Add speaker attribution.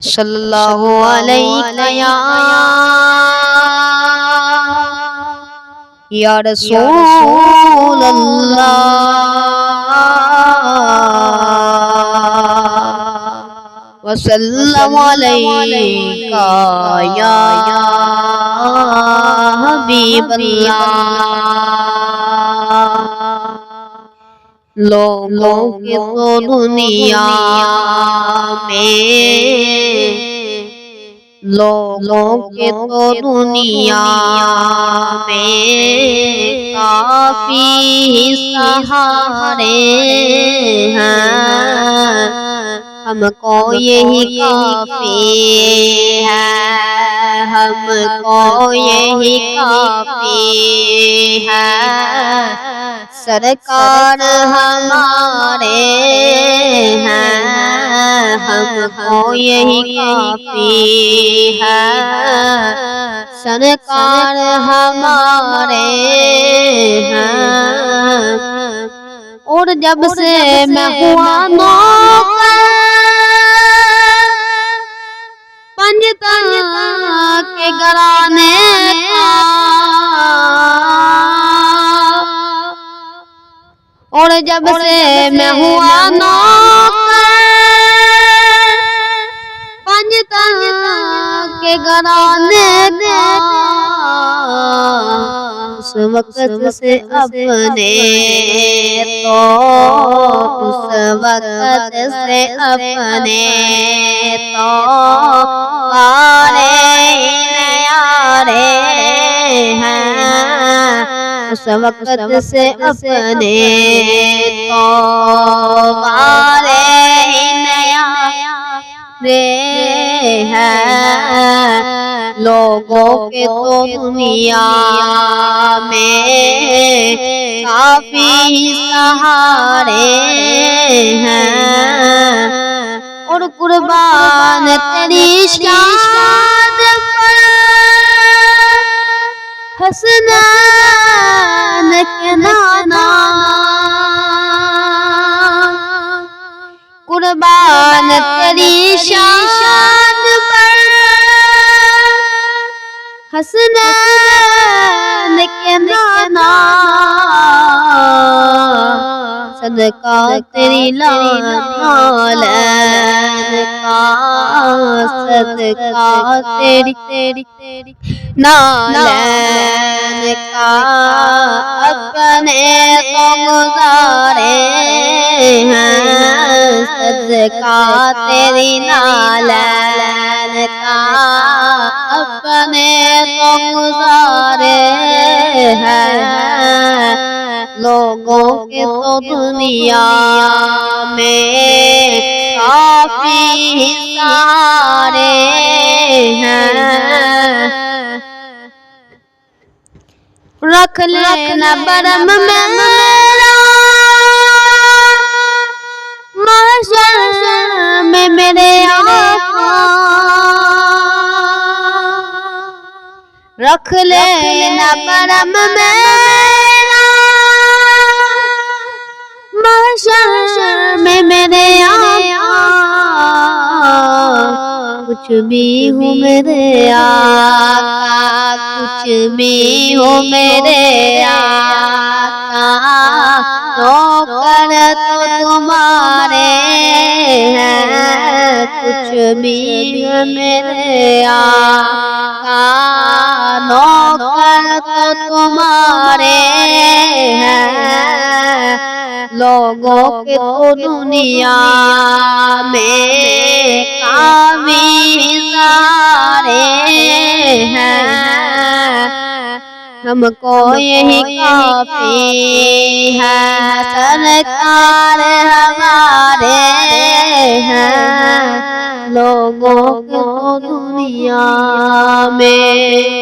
Speaker 1: सल्लल्लाहु अलैहि या रसूल अल्लाह वसल्लम अलैका या हबीब अल्लाह। लोगों के तो दुनिया में, लोगों के तो दुनिया में काफी सहारे हैं, हमको यही काफी है, हमको यही काफी है। सरकार हमारे हैं, हमको यही काफी है। सरकार हमारे हैं। और जब से मैं हुआ नौकर पंजतन के घराने का, और जब से मैं हुआ नौकर पंजतन के घराने का, उस वक्त से अपने तो उस वक्त से अपने तो पारे न्यारे हैं, उस वक्त से अपने तो पारे न्यारे हैं। लोगों के तो दुनिया में काफी सहारे हैं, और कुर्बान तेरी शान पर हसनैन के नाना, कुर्बान तेरी शान पर हसनैन के नाना, सदका तेरी नालैन का, सदका तेरी नालैन का। अपने तो गुजारे हैं, सदका तेरी नालैन का। अपने तो गुजारे हैं, लोगों के तो दुनिया में काफी सारे हैं। रख लेना बरम में मेरा महशर में मेरे आका, रख लेना बरम में महशर में मेरे आका। कुछ भी हूँ मेरे आका, कुछ भी हूँ मेरे आका, नौकर तो तुम्हारे हैं। कुछ भी हूँ मेरे आका, नौकर तो तुम्हारे हैं। लोगों के तो दुनिया में काफी सारे हैं, हमको यही काफी है। सरकार हमारे हैं, लोगों के तो दुनिया में।